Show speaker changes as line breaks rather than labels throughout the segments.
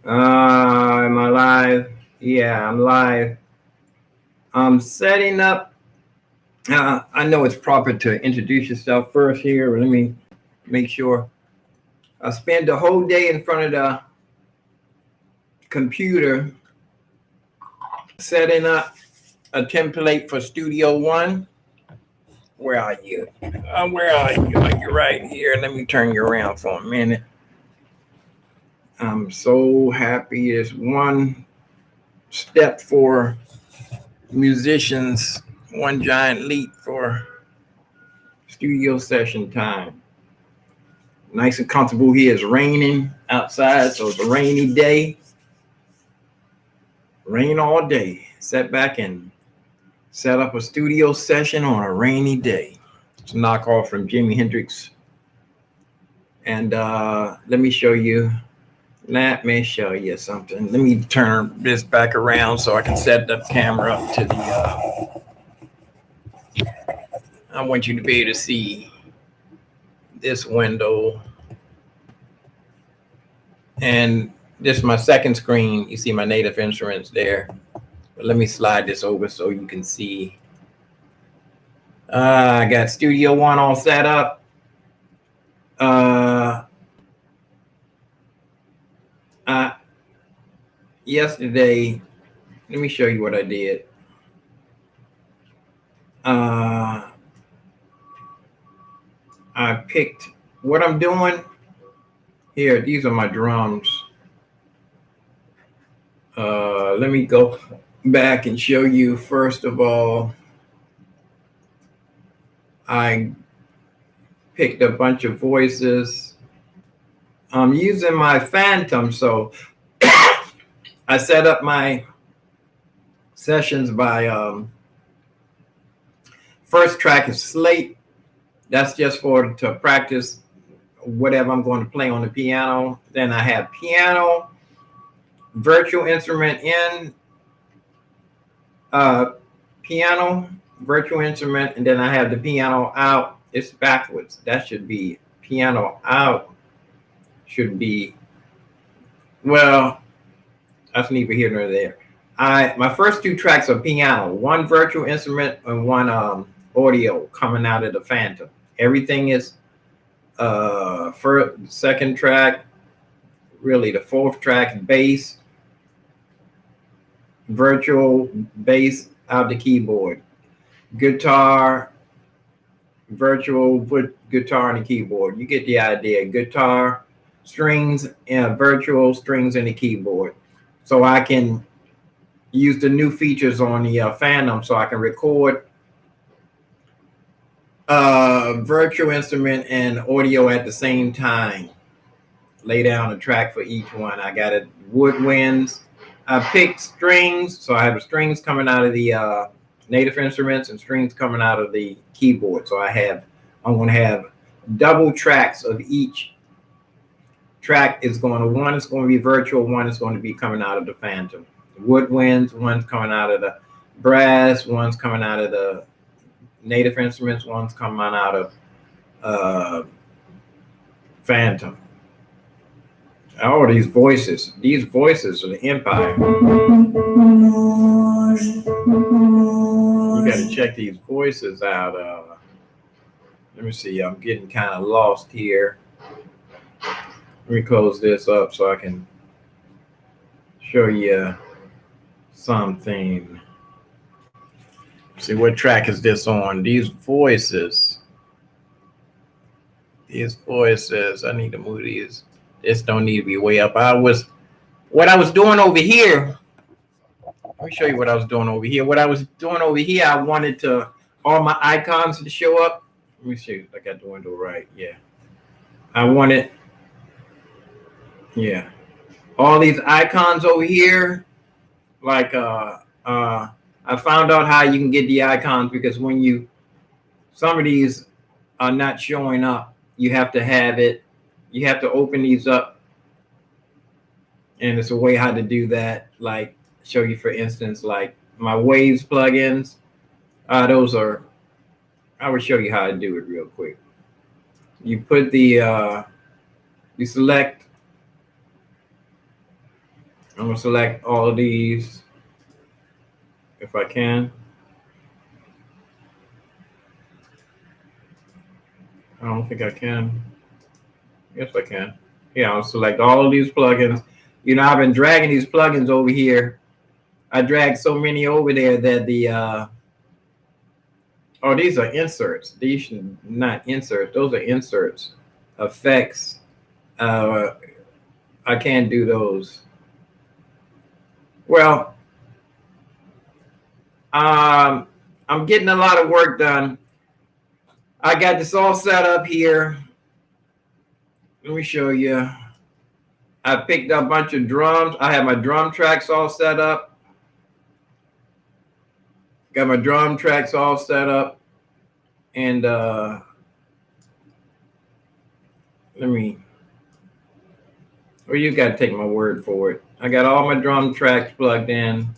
Am I live? Yeah, I'm live. I'm setting up. I know it's proper to introduce yourself first here, but let me make sure. I spent the whole day in front of the computer setting up a template for Studio One. Where are you? Where are you? Are you right here? Let me turn you around for a minute. I'm so happy. It's one step for musicians, one giant leap for studio session time. Nice and comfortable here. It's raining outside, so it's a rainy day. Rain all day. Sit back and set up a studio session on a rainy day. It's a knockoff from Jimi Hendrix. And let me show you something. Let me turn this back around so I can set the camera up to the I want you to be able to see this window. And this is my second screen. You see my Native Instruments there. But let me slide this over so you can see. I got Studio One all set up. Yesterday, let me show you what I did. I picked what I'm doing here. These are my drums. Let me go back and show you. First of all, I picked a bunch of voices. I'm using my Phantom, so I set up my sessions by first track is Slate. That's just to practice whatever I'm going to play on the piano. Then I have piano, virtual instrument in, piano, virtual instrument, and then I have the piano out. It's backwards. That should be piano out. Should be, well, that's neither here nor there. My first two tracks are piano, one virtual instrument and one audio coming out of the Phantom. Everything is second track, really the fourth track, bass, virtual bass out the keyboard, guitar, virtual guitar and the keyboard. You get the idea. Guitar, strings, and virtual strings in the keyboard. So I can use the new features on the Phantom, so I can record virtual instrument and audio at the same time. Lay down a track for each one. I got it woodwinds. I picked strings, so I have the strings coming out of the Native Instruments and strings coming out of the keyboard. So I'm going to have double tracks of each track. One is going to be virtual, one is going to be coming out of the Phantom. Woodwinds, one's coming out of the brass, one's coming out of the Native Instruments, one's coming out of Phantom. All these voices are the Empire. You got to check these voices out. Let me see. I'm getting kind of lost here. Let me close this up so I can show you something. See, what track is this on? These voices. I need to move these. This don't need to be way up. What I was doing over here. Let me show you what I was doing over here. What I was doing over here, I wanted all my icons to show up. Let me see. I got the window right. Yeah. I wanted, all these icons over here. Like, I found out how you can get the icons, because some of these are not showing up. You have to have it. You have to open these up, and it's a way how to do that. Like, show you, for instance, like my Waves plugins. I will show you how to do it real quick. You put you select I'm gonna select all of these if I can. I don't think I can. Yes, I can. Yeah, I'll select all of these plugins. You know, I've been dragging these plugins over here. I dragged so many over there that the oh, these are inserts. These should not inserts. Those are inserts. Effects. I can't do those. Well, I'm getting a lot of work done. I got this all set up here. Let me show you. I picked up a bunch of drums. I have my drum tracks all set up. Got my drum tracks all set up. And let me, well, you got to take my word for it. I got all my drum tracks plugged in.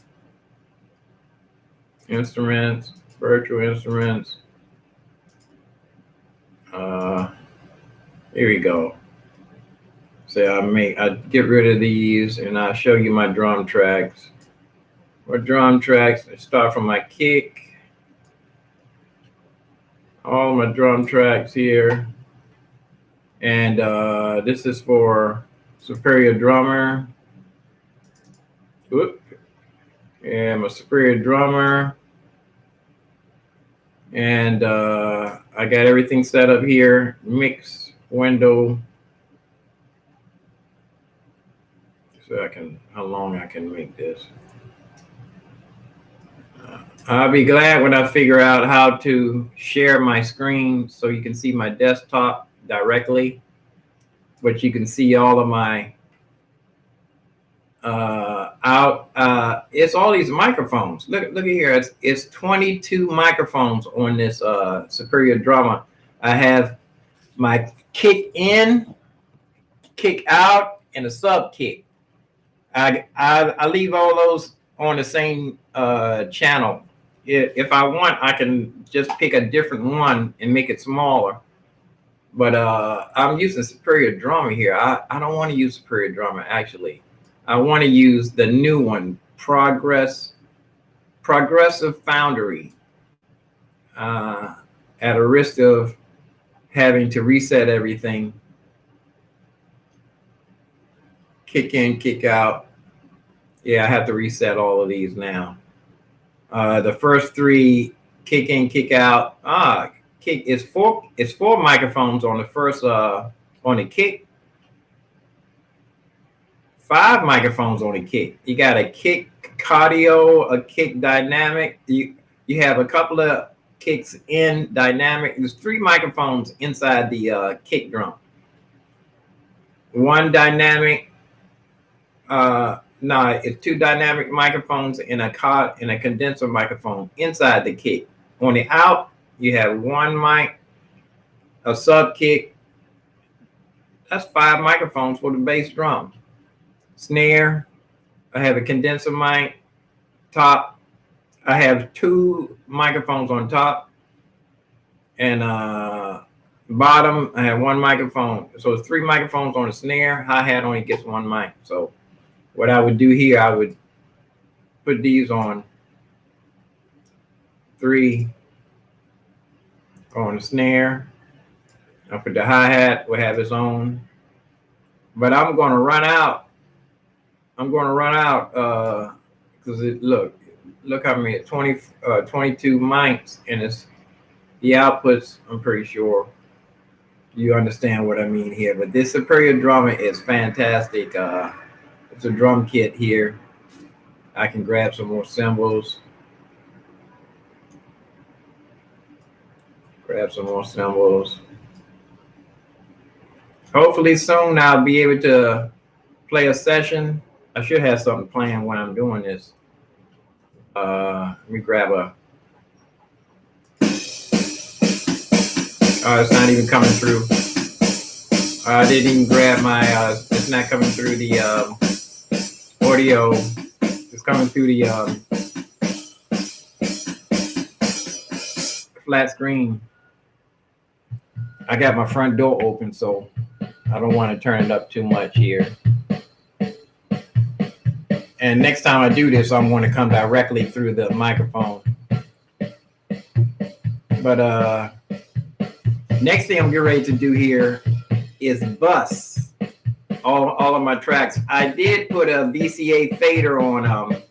Instruments, virtual instruments. Here we go. So I get rid of these and I'll show you my drum tracks. My drum tracks, I start from my kick. All my drum tracks here. And this is for Superior Drummer. Whoop. And my Superior Drummer. And I got everything set up here. Mix window. So how long I can make this. I'll be glad when I figure out how to share my screen so you can see my desktop directly, but you can see all of my it's all these microphones. Look at here. It's 22 microphones on this Superior Drummer. I have my kick in, kick out, and a sub kick. I leave all those on the same channel. If I want, I can just pick a different one and make it smaller. But I'm using Superior Drummer here. I don't want to use Superior Drummer, actually. I want to use the new one, Progressive Foundry. At a risk of having to reset everything. Kick in, kick out. Yeah, I have to reset all of these now. The first three, kick in, kick out. Kick is four microphones on the first on the kick. 5 microphones on the kick. You got a kick cardio, a kick dynamic. You have a couple of kicks in dynamic. There's 3 microphones inside the kick drum. 1 dynamic. It's 2 dynamic microphones and a condenser microphone inside the kick. On the out, you have 1 mic, a sub kick. That's 5 microphones for the bass drum. Snare, I have a condenser mic. Top, I have 2 microphones on top. And bottom, I have 1 microphone. So it's 3 microphones on the snare. Hi-hat only gets 1 mic. So what I would do here, I would put these on 3 on the snare. I'll put the hi-hat, will have its own. But I'm going to run out. Because look how many 22 mics, and it's the outputs. I'm pretty sure you understand what I mean here. But this Superior Drummer is fantastic. It's a drum kit here. I can grab some more cymbals. Hopefully soon I'll be able to play a session. I should have something planned when I'm doing this. Let me grab a. It's not even coming through. I didn't even grab my. It's not coming through the audio. It's coming through the flat screen. I got my front door open, so I don't want to turn it up too much here. And next time I do this, I'm going to come directly through the microphone. But next thing I'm getting ready to do here is bus all of my tracks. I did put a VCA fader on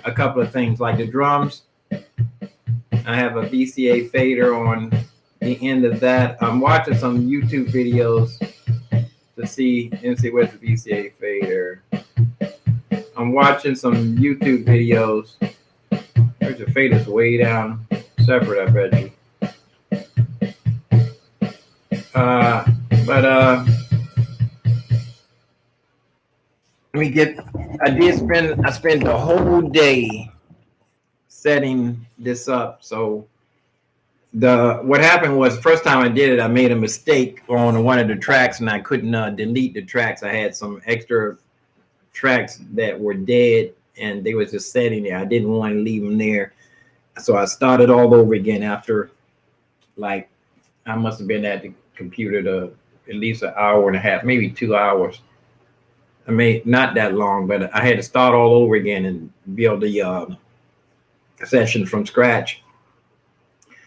a couple of things, like the drums. I have a VCA fader on the end of that. I'm watching some YouTube videos to see where's the VCA fader. I'm watching some YouTube videos. There's the fader's way down separate, I bet you. Let me get. I spent the whole day setting this up. So what happened was, first time I did it, I made a mistake on one of the tracks, and I couldn't delete the tracks. I had some extra tracks that were dead, and they was just sitting there. I didn't want to leave them there, so I started all over again after, like, I must have been at the computer to at least an hour and a half, maybe 2 hours. I mean, not that long, but I had to start all over again and build the session from scratch.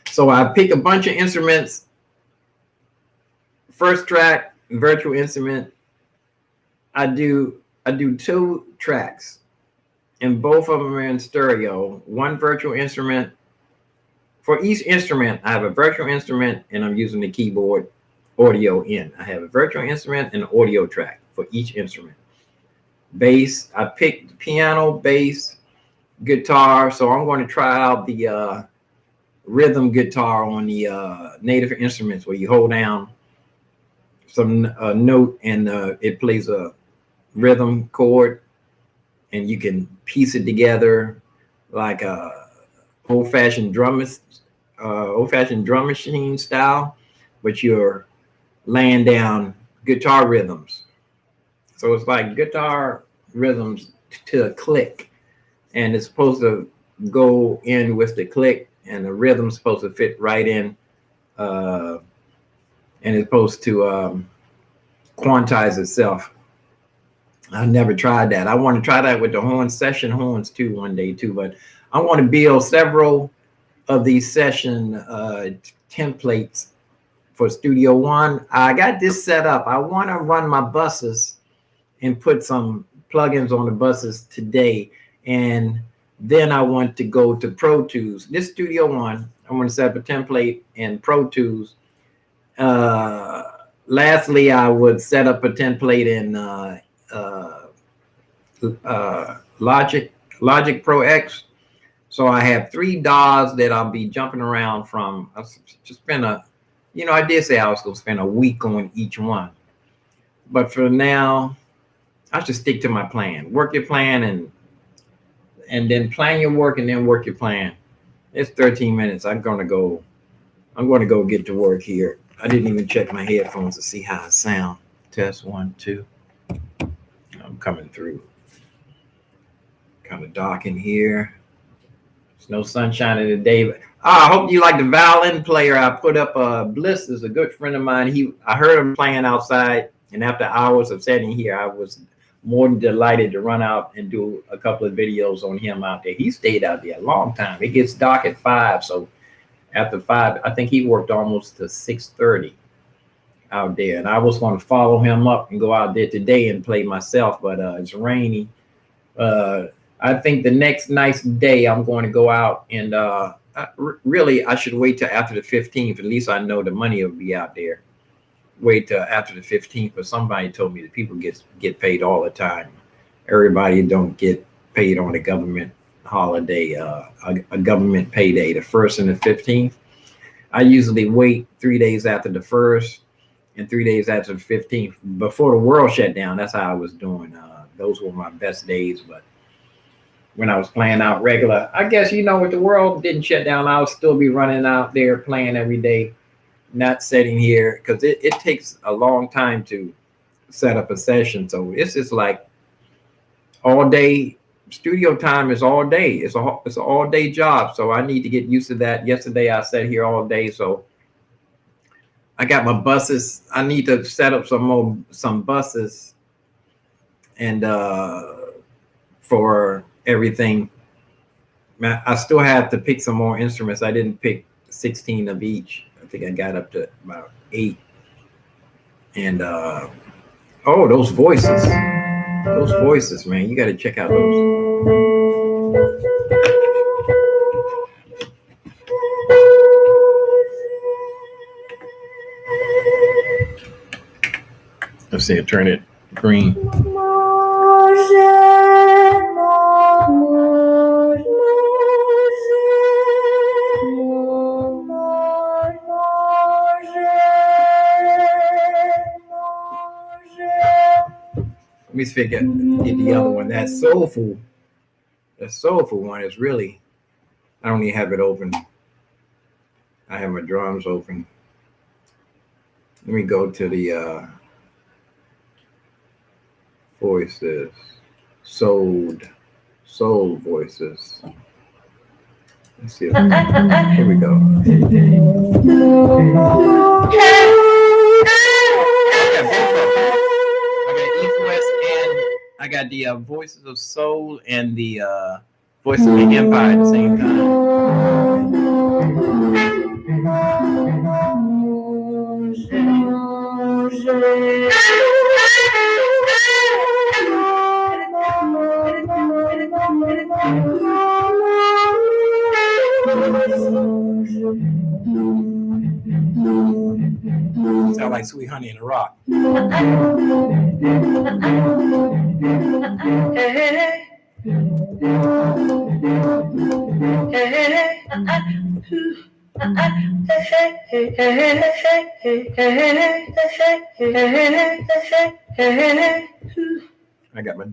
So I pick a bunch of instruments. First track, virtual instrument. I do 2 tracks, and both of them are in stereo. One virtual instrument. For each instrument, I have a virtual instrument, and I'm using the keyboard audio in. I have a virtual instrument and an audio track for each instrument. Bass, I picked piano, bass, guitar. So I'm going to try out the rhythm guitar on the Native Instruments, where you hold down some note and it plays a rhythm chord, and you can piece it together like a old-fashioned drum machine style, but you're laying down guitar rhythms. So it's like guitar rhythms to a click, and it's supposed to go in with the click, and the rhythm's supposed to fit right in, and it's supposed to quantize itself. I've never tried that. I want to try that with the session horns too one day too, but I want to build several of these session templates for Studio One. I got this set up. I want to run my buses and put some plugins on the buses today, and then I want to go to Pro Tools. This Studio One, I want to set up a template in Pro Tools. Lastly, I would set up a template in Logic Pro X. So I have 3 DAWs that I'll be jumping around from. I just spend I did say I was going to spend a week on each one, but for now, I should stick to my plan. Work your plan, and then plan your work, and then work your plan. It's 13 minutes. I'm going to go get to work here. I didn't even check my headphones to see how I sound. Test 1, 2. I'm coming through. Kind of dark in here. There's no sunshine in the day. But I hope you like the violin player I put up. Bliss is a good friend of mine. I heard him playing outside, and after hours of sitting here, I was more than delighted to run out and do a couple of videos on him out there. He stayed out there a long time. It gets dark at 5, so after 5, I think he worked almost to 6:30 out there. And I was going to follow him up and go out there today and play myself, but it's rainy. I think the next nice day I'm going to go out, and really I should wait till after the 15th. At least I know the money will be out there. Wait till after the 15th, but somebody told me that people get paid all the time. Everybody don't get paid on a government holiday, a government payday, the 1st and the 15th. I usually wait 3 days after the 1st and 3 days after the 15th. Before the world shut down, that's how I was doing. Those were my best days. But when I was playing out regular, I guess, if the world didn't shut down, I would still be running out there playing every day, not sitting here, because it takes a long time to set up a session. So it's just like all day. Studio time is all day. It's an all day job. So I need to get used to that. Yesterday I sat here all day. So I got my buses. I need to set up some buses and for everything. I still have to pick some more instruments. I didn't pick 16 of each. I think I got up to about 8. And oh, those voices, man, you got to check out those. Let's see, turn it green. Let me figure get the other one. That soulful one is really, I don't even have it open. I have my drums open. Let me go to the voices, soul voices. Let's see. Here we go. I got the Voices of Soul and the Voices of the Empire at the same time. Sound like Sweet Honey in the Rock. I got my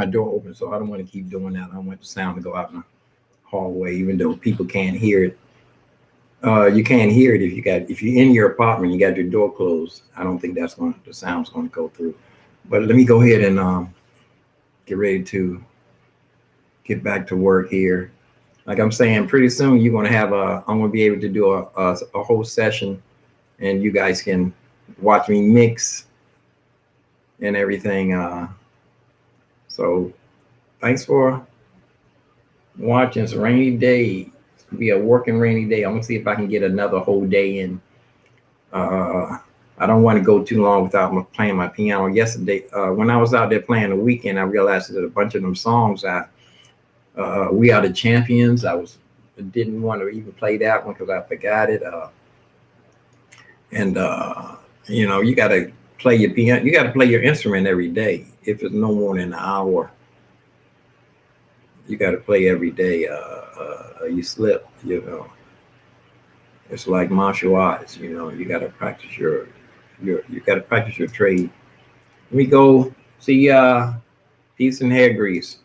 door open. So I don't want to keep doing that. I want the sound to go out in the hallway, even though people can't hear it. You can't hear it if you're in your apartment, you got your door closed. I don't think the sound's going to go through. But let me go ahead and get ready to get back to work here. Like I'm saying, pretty soon you're going to have I'm going to be able to do a whole session, and you guys can watch me mix and everything. So thanks for watching. It's a rainy day. It's gonna be a working rainy day. I'm gonna see if I can get another whole day in. I don't want to go too long without playing my piano. Yesterday, when I was out there playing the weekend, I realized that a bunch of them songs We Are the Champions. I didn't want to even play that one because I forgot it. You got to play your piano. You got to play your instrument every day. If it's no more than an hour, you got to play every day. You slip. It's like martial arts. You got to practice your trade. Let me go see Peace and Hair Grease.